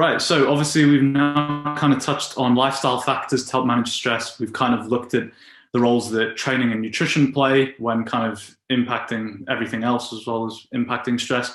Right. So obviously we've now kind of touched on lifestyle factors to help manage stress. We've kind of looked at the roles that training and nutrition play when kind of impacting everything else as well as impacting stress.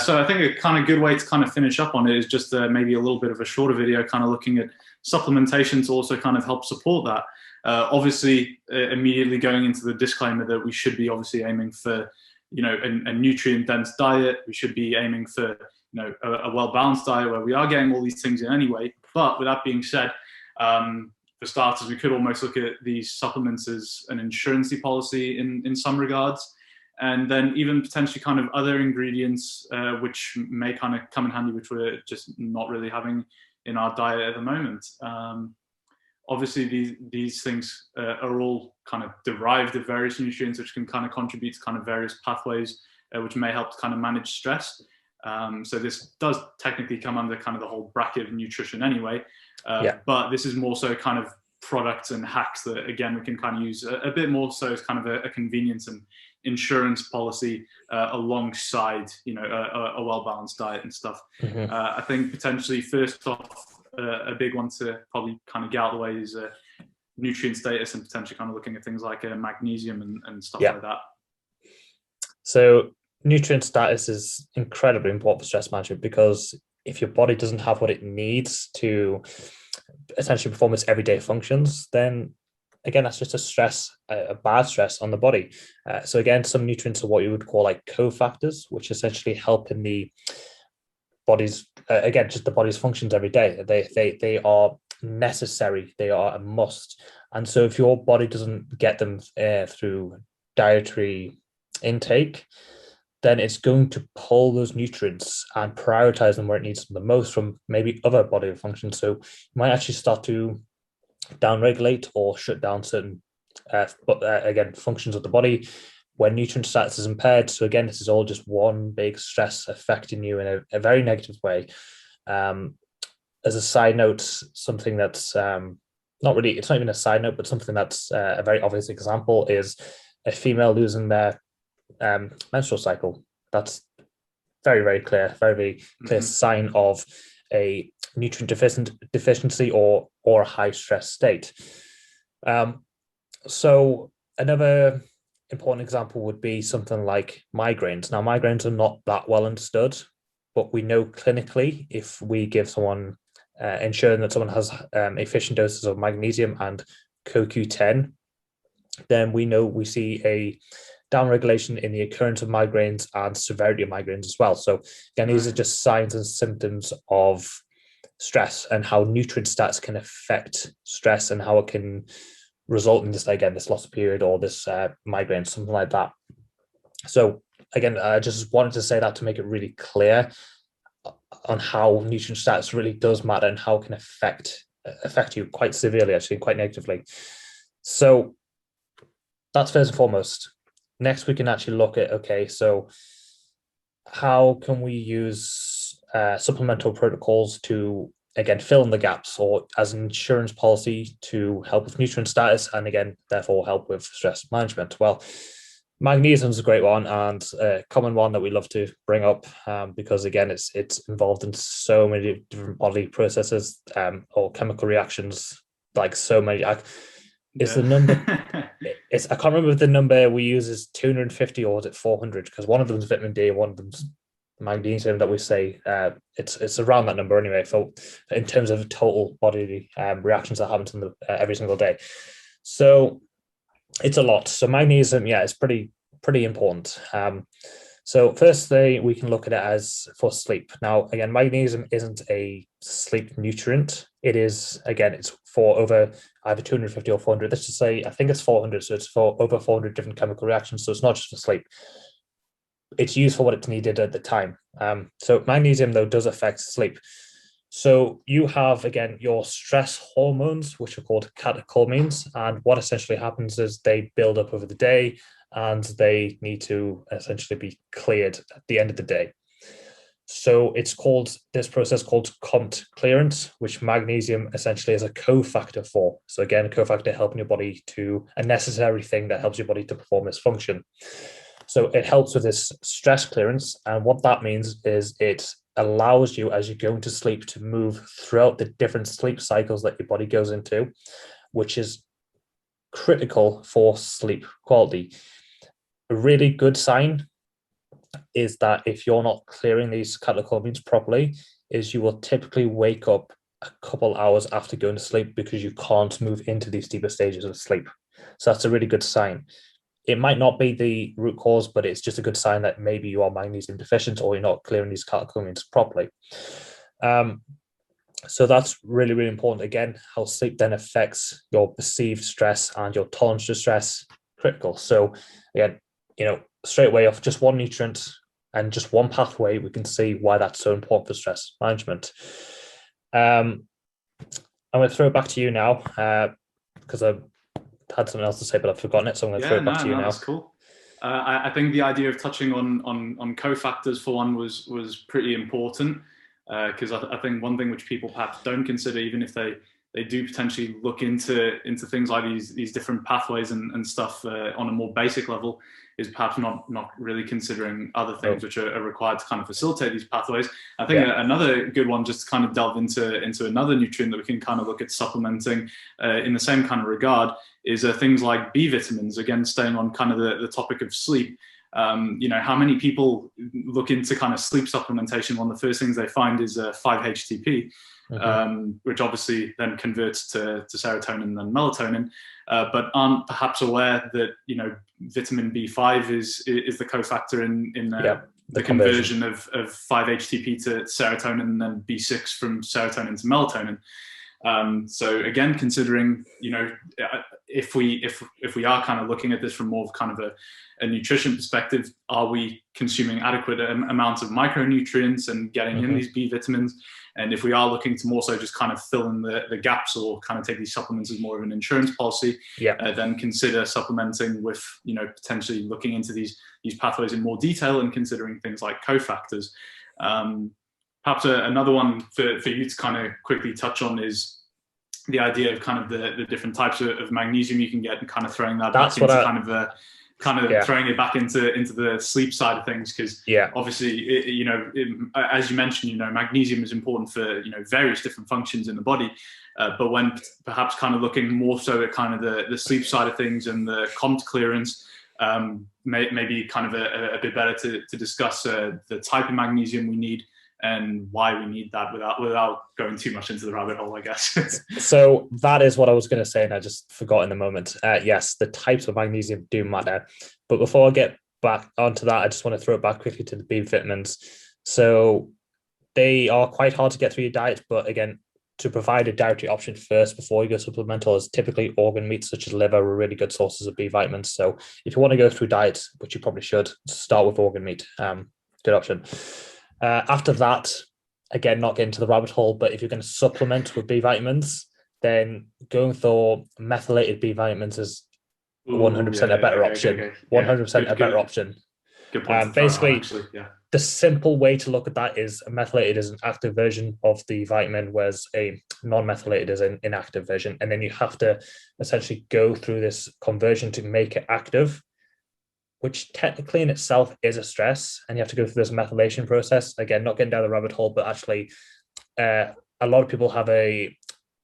So I think a kind of good way to kind of finish up on it is just maybe a little bit of a shorter video, kind of looking at supplementation to also kind of help support that. Obviously, immediately going into the disclaimer that we should be obviously aiming for, a nutrient dense diet. We should be aiming for a well-balanced diet where we are getting all these things in anyway. But with that being said, for starters, we could almost look at these supplements as an insurance policy in some regards, and then even potentially kind of other ingredients which may kind of come in handy, which we're just not really having in our diet at the moment. Obviously, these things are all kind of derived of various nutrients, which can kind of contribute to kind of various pathways, which may help to kind of manage stress. So this does technically come under kind of the whole bracket of nutrition anyway, but this is more so kind of products and hacks that, again, we can kind of use a bit more so as kind of a convenience and insurance policy alongside, a well-balanced diet and stuff. I think potentially first off, a big one to probably kind of get out of the way is nutrient status, and potentially kind of looking at things like magnesium and stuff like that. So nutrient status is incredibly important for stress management, because if your body doesn't have what it needs to essentially perform its everyday functions, then again, that's just a bad stress on the body. So again, some nutrients are what you would call like cofactors, which essentially help in the body's, again, just the body's functions every day. They are necessary. They are a must. And so if your body doesn't get them through dietary intake, then it's going to pull those nutrients and prioritize them where it needs them the most from maybe other body functions. So you might actually start to downregulate or shut down certain, again, functions of the body when nutrient status is impaired. So again, this is all just one big stress affecting you in a very negative way. As a side note, something that's it's not even a side note, but something that's a very obvious example is a female losing their menstrual cycle. That's very, very clear, very clear sign of a nutrient deficiency or a high stress state. So another important example would be something like migraines. Now, migraines are not that well understood, but we know clinically, if we give someone, ensuring that someone has efficient doses of magnesium and CoQ10, then we see a downregulation in the occurrence of migraines and severity of migraines as well. So again, these are just signs and symptoms of stress and how nutrient stats can affect stress and how it can result in this, again, this loss of period or this migraine, something like that. So again, I just wanted to say that to make it really clear on how nutrient stats really does matter and how it can affect you quite severely, actually, quite negatively. So that's first and foremost. Next, we can actually look at, okay, so how can we use supplemental protocols to, again, fill in the gaps, or as an insurance policy to help with nutrient status and, again, therefore help with stress management? Well, magnesium is a great one and a common one that we love to bring up because, again, it's involved in so many different bodily processes or chemical reactions, like so many. It's the number. I can't remember if the number we use is 250 or is it 400, because one of them is vitamin D, one of them's magnesium that we say. It's around that number anyway. So in terms of total bodily reactions that happen to every single day, so it's a lot. So magnesium, it's pretty important. So firstly, we can look at it as for sleep. Now, again, magnesium isn't a sleep nutrient. It is, again, it's for over either 250 or 400. Let's just say, I think it's 400. So it's for over 400 different chemical reactions. So it's not just for sleep. It's used for what it's needed at the time. So magnesium, though, does affect sleep. So you have, again, your stress hormones, which are called catecholamines. And what essentially happens is they build up over the day, and they need to essentially be cleared at the end of the day. So it's called, this process called COMT clearance, which magnesium essentially is a cofactor for. So again, a cofactor helping your body to, a necessary thing that helps your body to perform this function. So it helps with this stress clearance. And what that means is it allows you, as you're going to sleep, to move throughout the different sleep cycles that your body goes into, which is critical for sleep quality. A really good sign is that if you're not clearing these catecholamines properly, is you will typically wake up a couple hours after going to sleep because you can't move into these deeper stages of sleep. So that's a really good sign. It might not be the root cause, but it's just a good sign that maybe you are magnesium deficient or you're not clearing these catecholamines properly. So that's really, really important. Again, how sleep then affects your perceived stress and your tolerance to stress, critical. So again, straight away off just one nutrient and just one pathway, we can see why that's so important for stress management. I'm going to throw it back to you now because I had something else to say, but I've forgotten it. So I'm going to throw it back to you now. That's cool. I think the idea of touching on cofactors for one was pretty important because I think one thing which people perhaps don't consider, even if they do potentially look into things like these different pathways and stuff on a more basic level, is perhaps not really considering other things which are required to kind of facilitate these pathways. I think another good one, just to kind of delve into another nutrient that we can kind of look at supplementing in the same kind of regard, is things like B vitamins. Again, staying on kind of the topic of sleep. How many people look into kind of sleep supplementation? One of the first things they find is 5-HTP. Which obviously then converts to serotonin and then melatonin, but aren't perhaps aware that vitamin B5 is the cofactor in the conversion of 5-HTP to serotonin and then B6 from serotonin to melatonin. So again, considering if we are kind of looking at this from more of kind of a nutrition perspective, are we consuming adequate amounts of micronutrients and getting in these B vitamins? And if we are looking to more so just kind of fill in the gaps or kind of take these supplements as more of an insurance policy, then consider supplementing with, potentially looking into these pathways in more detail and considering things like cofactors. Perhaps another one for you to kind of quickly touch on is the idea of kind of the different types of magnesium you can get and kind of throwing that back into throwing it back into the sleep side of things, because obviously as you mentioned, magnesium is important for various different functions in the body, but when perhaps kind of looking more so at kind of the sleep side of things and the COMT clearance, maybe kind of a bit better to discuss the type of magnesium we need and why we need that without going too much into the rabbit hole, I guess. So that is what I was going to say, and I just forgot in the moment. Yes, the types of magnesium do matter. But before I get back onto that, I just want to throw it back quickly to the B vitamins. So they are quite hard to get through your diet, but again, to provide a dietary option first before you go supplemental is typically organ meats such as liver are really good sources of B vitamins. So if you want to go through diets, which you probably should, start with organ meat. Good option. After that, again, not getting to the rabbit hole, but if you're going to supplement with B vitamins, then going for methylated B vitamins is 100% a better option. 100% a better option. Good point. Basically, the simple way to look at that is methylated is an active version of the vitamin, whereas a non-methylated is an inactive version. And then you have to essentially go through this conversion to make it active, which technically in itself is a stress, and you have to go through this methylation process. Again, not getting down the rabbit hole, but actually a lot of people have a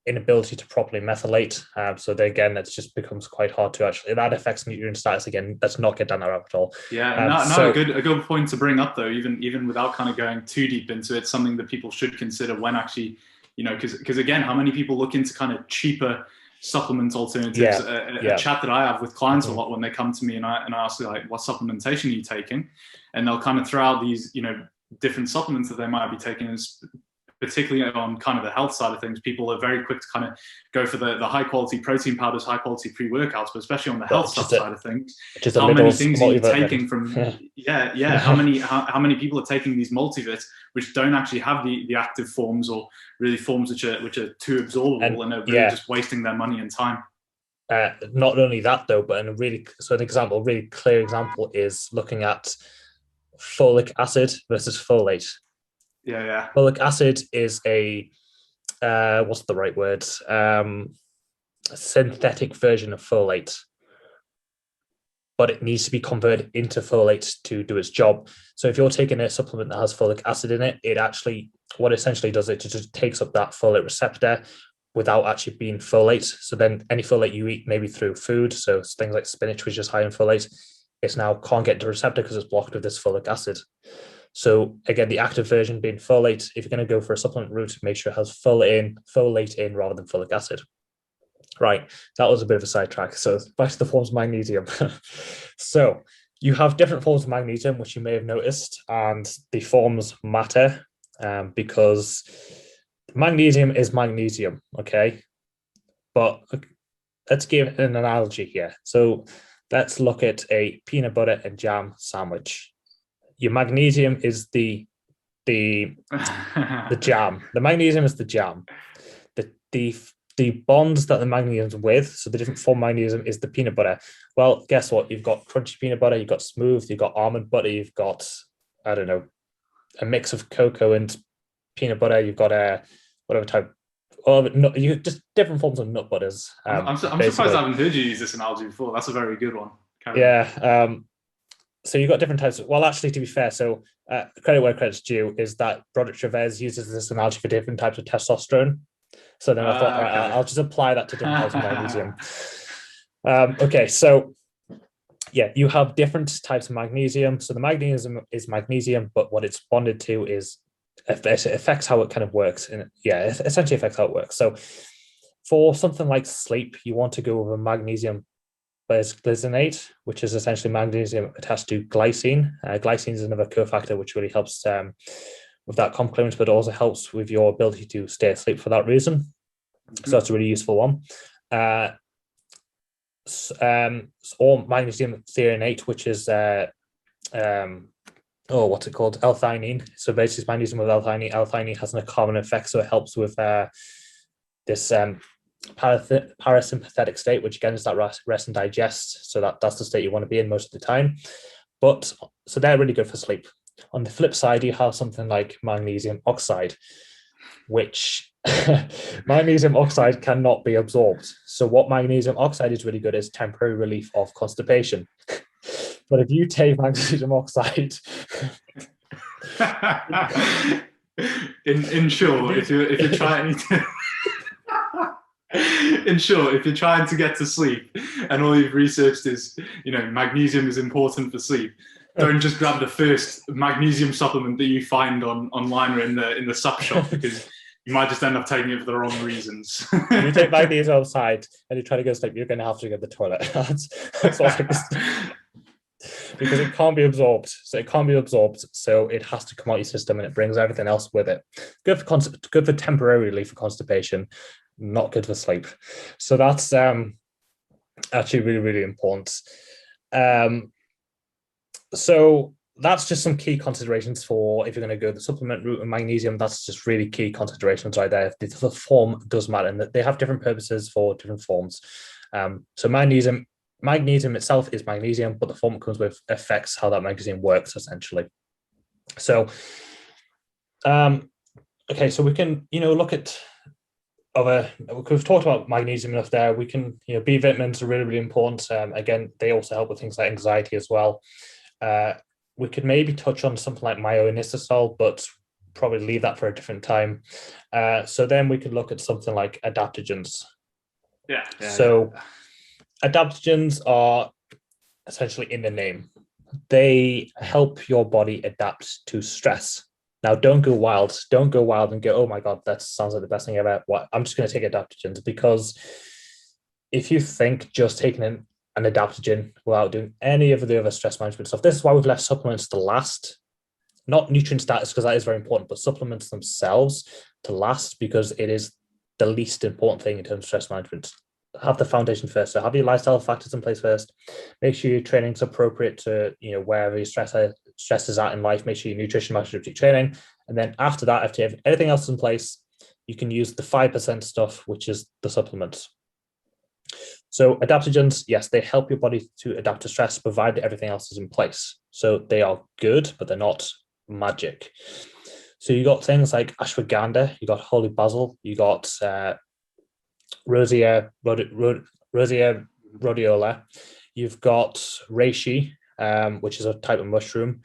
inability to properly methylate. So again, it just becomes quite hard to actually, that affects nutrient status. Again, let's not get down that rabbit hole. A good point to bring up though, even without kind of going too deep into it, something that people should consider when actually, because again, how many people look into kind of cheaper supplement alternatives? A chat that I have with clients a lot when they come to me and I ask like, what supplementation are you taking? And they'll kind of throw out these, different supplements that they might be taking, particularly on kind of the health side of things. People are very quick to kind of go for the high quality protein powders, high quality pre-workouts, but especially on the health side of things, how many things are you taking from how many people are taking these multivits which don't actually have the active forms or really forms which are too absorbable and are really just wasting their money and time. Not only that though, but a really clear example is looking at folic acid versus folate. Folic acid is a what's the right word? Synthetic version of folate. but it needs to be converted into folate to do its job. So if you're taking a supplement that has folic acid in it, it actually, what it essentially does, it just takes up that folate receptor without actually being folate. So then any folate you eat, maybe through food, so things like spinach, which is high in folate, it now can't get to the receptor because it's blocked with this folic acid. So again, the active version being folate, if you're going to go for a supplement route, make sure it has folate in rather than folic acid. Right, that was a bit of a sidetrack. So back to the forms of magnesium. So you have different forms of magnesium, which you may have noticed, and the forms matter because magnesium is magnesium, okay? But let's give an analogy here. So let's look at a peanut butter and jam sandwich. Your magnesium is the jam. The magnesium is the jam. The bonds that the magnesium's with, so the different form of magnesium is the peanut butter. Well, guess what? You've got crunchy peanut butter, you've got smooth, you've got almond butter, you've got, I don't know, a mix of cocoa and peanut butter, you've got a whatever type. You just different forms of nut butters. I'm surprised I haven't heard you use this analogy before. That's a very good one. Yeah. So you've got different types. Well, actually, to be fair, so credit where credit's due is that Broderick Chavez uses this analogy for different types of testosterone. So then I thought, okay, I'll just apply that to different types of magnesium. Okay, so yeah, you have different types of magnesium. So the magnesium is magnesium, but what it's bonded to is it affects how it kind of works. And yeah, it essentially affects how it works. So for something like sleep, you want to go with a magnesium glycinate, which is essentially magnesium attached to glycine. Glycine is another cofactor which really helps with that complement, but also helps with your ability to stay asleep for that reason. So that's a really useful one. Or magnesium threonate, which is what's it called? L-theanine. So basically, magnesium with L-theanine. L-theanine has an carbon effect, so it helps with this parasympathetic state, which again is that rest and digest. So that's the state you want to be in most of the time. But so they're really good for sleep. On the flip side, you have something like magnesium oxide, which magnesium oxide cannot be absorbed. So what magnesium oxide is really good is temporary relief of constipation. But if you take magnesium oxide, in short, if you're trying to in short, if you're trying to get to sleep and all you've researched is, magnesium is important for sleep, don't just grab the first magnesium supplement that you find online or in the sup shop, because you might just end up taking it for the wrong reasons. If you take magnesium outside and you try to go to sleep, you're going to have to go to the toilet. That's what because it can't be absorbed. So it has to come out your system, and it brings everything else with it. Good for temporary relief for constipation, not good for sleep. So that's actually really, really important. So that's just some key considerations for if you're going to go the supplement route of magnesium. That's just really key considerations right there. The form does matter, and that they have different purposes for different forms. So magnesium itself is magnesium, but the form it comes with affects how that magnesium works essentially. So, okay, so we can look at we've talked about magnesium enough there. We can B vitamins are really, really important. Again, they also help with things like anxiety as well. We could maybe touch on something like myo-inositol, but probably leave that for a different time. So then we could look at something like adaptogens. Adaptogens are essentially in the name. They help your body adapt to stress. Now, don't go wild and go, oh my God, that sounds like the best thing ever. I'm just going to take adaptogens, because if you think just taking an adaptogen without doing any of the other stress management stuff, this is why we've left supplements to last. Not nutrient status, because that is very important, but supplements themselves to last, because it is the least important thing in terms of stress management. Have the foundation first. So have your lifestyle factors in place first. Make sure your training's appropriate to wherever your stress is at in life. Make sure your nutrition matches up to your training, and then after that, after you have everything else in place, you can use the 5% stuff, which is the supplements. So adaptogens, yes, they help your body to adapt to stress, provided everything else is in place. So they are good, but they're not magic. So you got things like ashwagandha, you got holy basil, you got Rosea rhodiola, you've got reishi, which is a type of mushroom.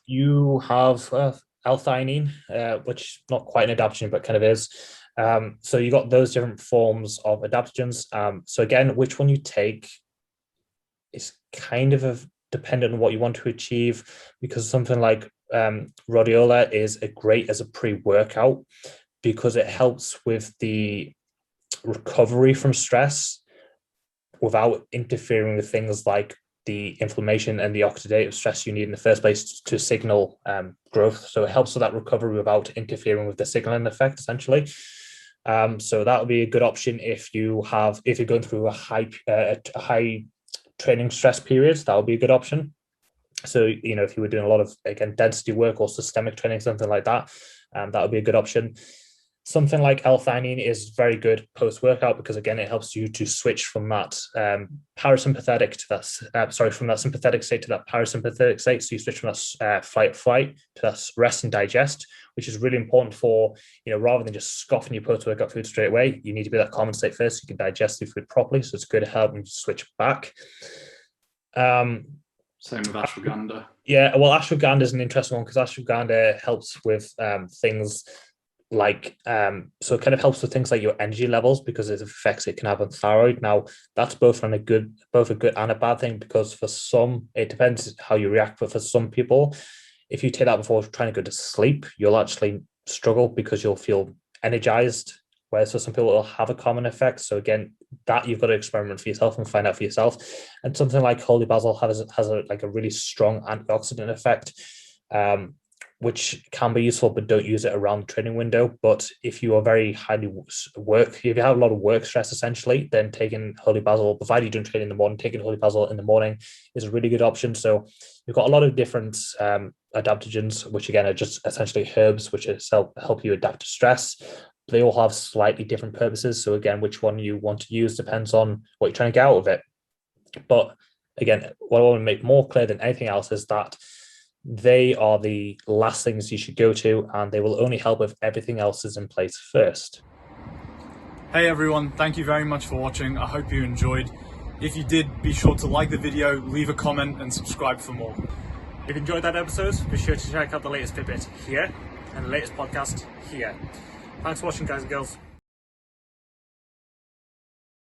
You have L-theanine, which is not quite an adaptogen, but kind of is. So you got those different forms of adaptogens. So again, which one you take is kind of dependent on what you want to achieve, because something like rhodiola is great as a pre-workout because it helps with the recovery from stress without interfering with things like the inflammation and the oxidative stress you need in the first place to signal growth. So it helps with that recovery without interfering with the signaling effect, essentially. So that would be a good option if you're going through a high training stress period. That would be a good option. So, if you were doing a lot of, again, density work or systemic training, something like that, that would be a good option. Something like L-theanine is very good post-workout because, again, it helps you to switch from that parasympathetic to that, from that sympathetic state to that parasympathetic state. So you switch from that fight to that rest and digest, which is really important for, rather than just scoffing your post-workout food straight away, you need to be that common state first so you can digest the food properly. So it's good to help you switch back. Same with ashwagandha. Yeah, well, ashwagandha is an interesting one because ashwagandha helps with things like so it kind of helps with things like your energy levels because of the effects it can have on thyroid. Now that's both a good and a bad thing, because for some it depends how you react, but for some people, if you take that before trying to go to sleep, you'll actually struggle because you'll feel energized, whereas for some people it'll have a common effect. So again, that you've got to experiment for yourself and find out for yourself. And something like holy basil has a really strong antioxidant effect, which can be useful, but don't use it around the training window. But if you are very if you have a lot of work stress, essentially, then taking holy basil, provided you don't train in the morning, taking holy basil in the morning is a really good option. So you've got a lot of different adaptogens, which again are just essentially herbs, which help you adapt to stress. They all have slightly different purposes. So again, which one you want to use depends on what you're trying to get out of it. But again, what I want to make more clear than anything else is that they are the last things you should go to, and they will only help if everything else is in place first. Hey everyone, thank you very much for watching. I hope you enjoyed. If you did, be sure to like the video, leave a comment and subscribe for more. If you enjoyed that episode, be sure to check out the latest Fitbit here and the latest podcast here. Thanks for watching, guys and girls.